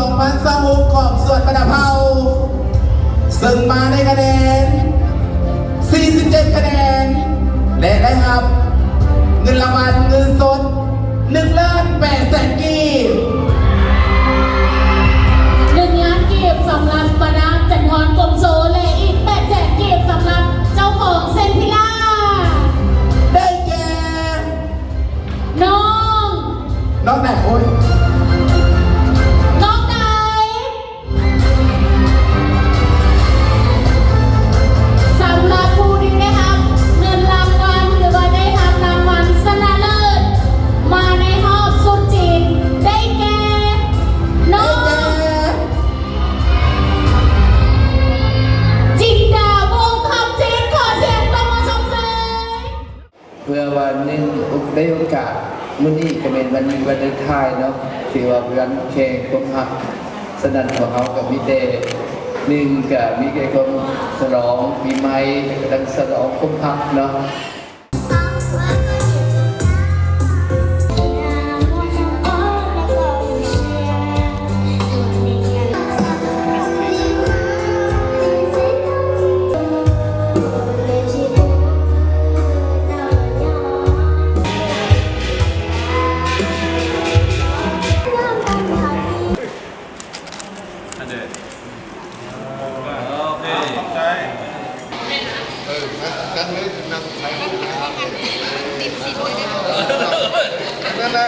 2026ของส่วนประดับเผาซึ่งมาในคะแนน47 คะแนนและได้รับเงินรางวัลเงินสด1,800,000 กีบ1,000,000 กีบสำหรับมาดามจันทร์กลมโซและอีก800,000 กีบสำหรับเจ้าของเซนพิล่าได้แก่น้องไหนโอ้ยน้องไหนสำหรับผู้ที่ได้รับเงินรางวัลหรือว่าได้รับรางวัลชนะเลิศมาในรอบสุดจีนได้แก่น้องจินดาวงคำจีนขอเสียงปรบมือส่งเสริมเพื่อวันนี้ได้โอกาสมื้อนี้ก็เป็นวันเลนไทน์เนาะที่ว่าเพื่อนแข่งความรักสนั่นของเขากับมิเตหนึ่งกับมิเกก็ฉลองปีใหม่ดังฉลองความรักเนาะกันเลยนั่งใช้ติดสิบเลยนั่นแหละ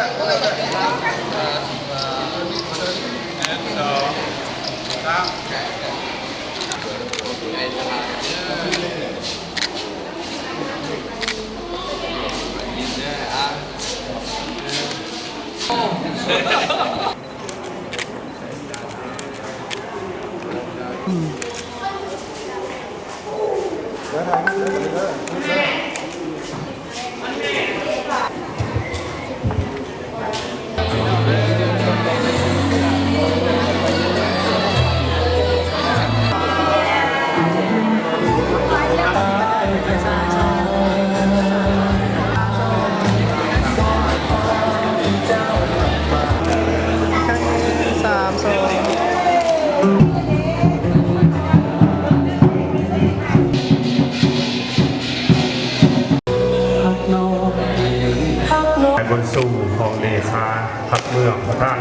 บนสู่ของเลขาพักเมืองพระท่าน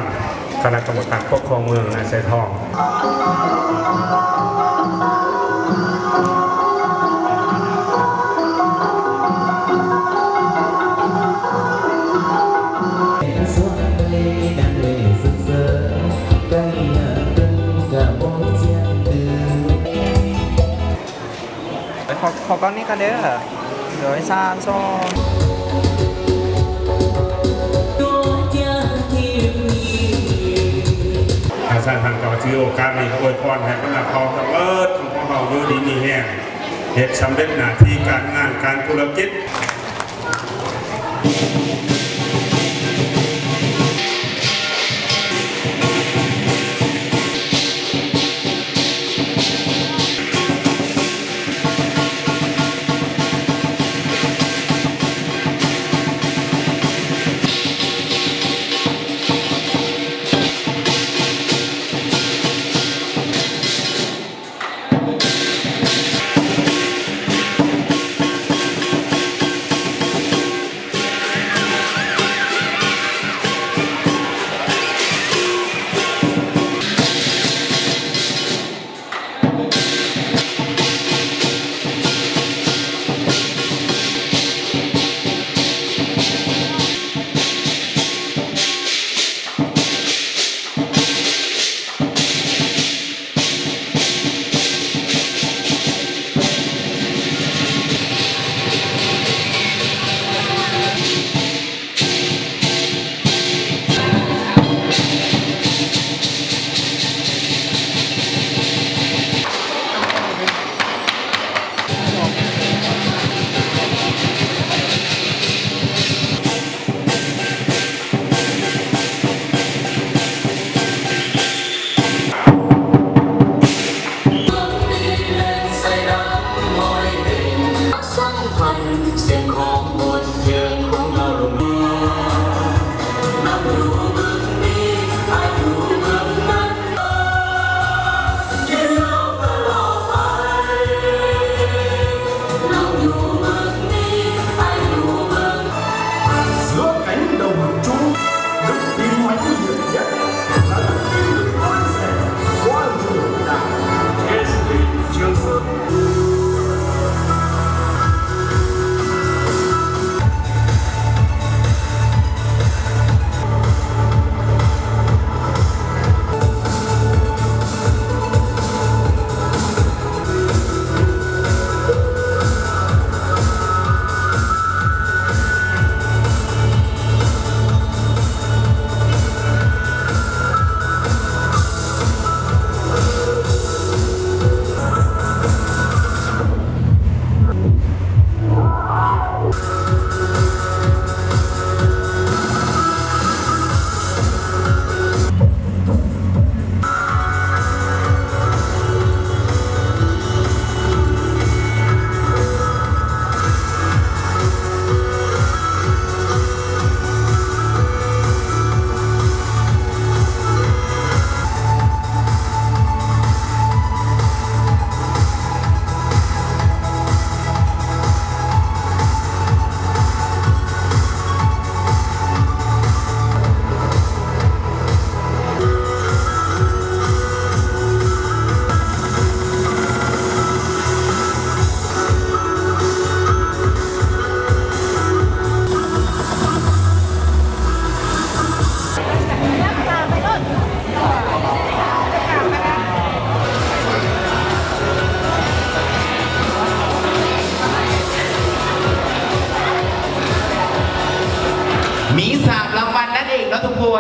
คณะกรรมการปกครองเมืองในไซทองขอก้อนนี้กันเด้อเดี๋ยวซานซ้อนอาจารย์ทางกับที่โอกาสนี้ก็อวยพรให้พระนักเขาตลอดของเราอยู่ดีมีแห่งเหตุสำเร็จหน้าที่การงานการธุรกิจ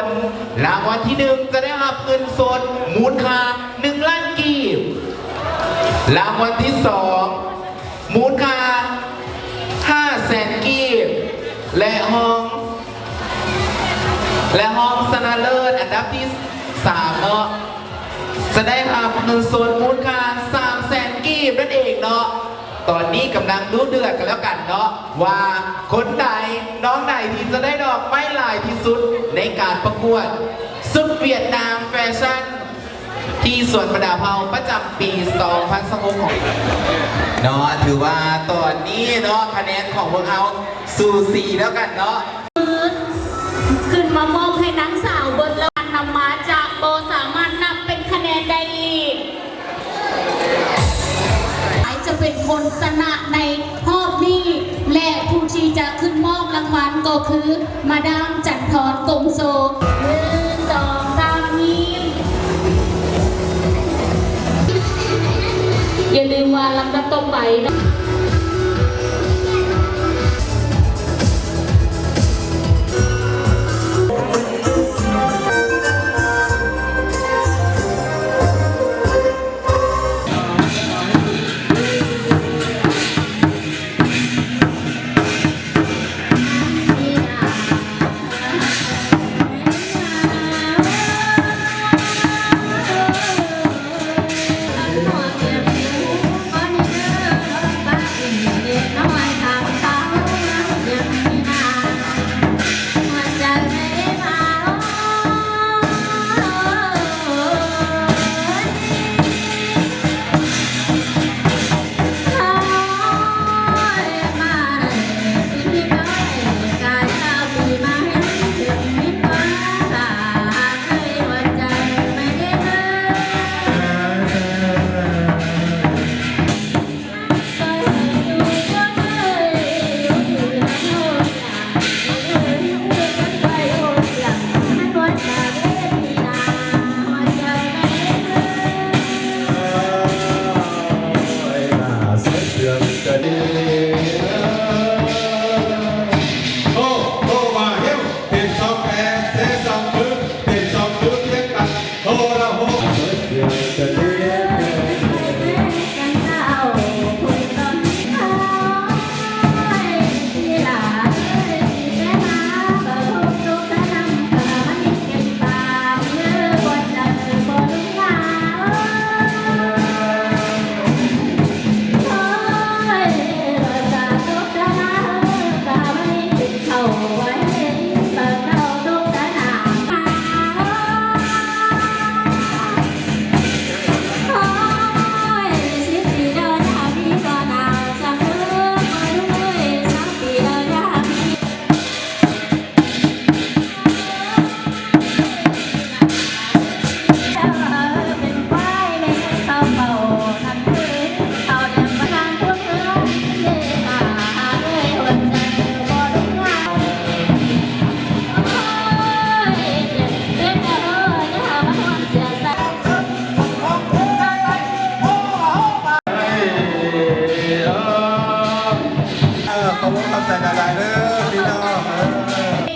ลรางวัลที่1จะได้รับเงินสดมูลค่า1 ล้านกีบรางวัลที่2มูลค่า500,000 กีบและห้องชนะเลิศอันดับที่3เนาะจะได้รับเงินสดมูลค่า300,000 กีบนั่นเองเนาะตอนนี้กำลังดูเดือดกันแล้วกันเนาะว่าคนใดน้องไหนที่จะได้ดอกไม้ลายที่สุดในการประกวดสุดเวียดนามแฟชั่นที่สวนประดาเภาประจำปี2016ของเนาะถือว่าตอนนี้เนาะคะแนนของพวกเราสู่4แล้วกันเนาะ ขึ้นมามอบให้นางสาวบนแล้วนำมาจากโบสามารถนับเป็นคะแนนได้อีกจะเป็นคนชนะในรอบนี้และผู้ที่จะขึ้นมอบรางวัลก็คือมาดามจันทร์กงโซ1 2 3ยิ้มอย่าลืมว่าลำดับต่อไปนะ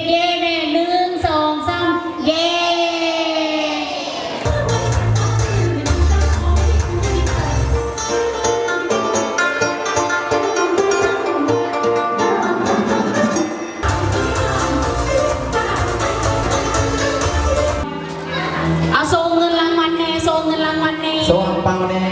เย่เน่1 2 3เย่เอาส่งเงินรางวัลแน่ส่งเงินรางวัลแน่ ส่งเปาแน่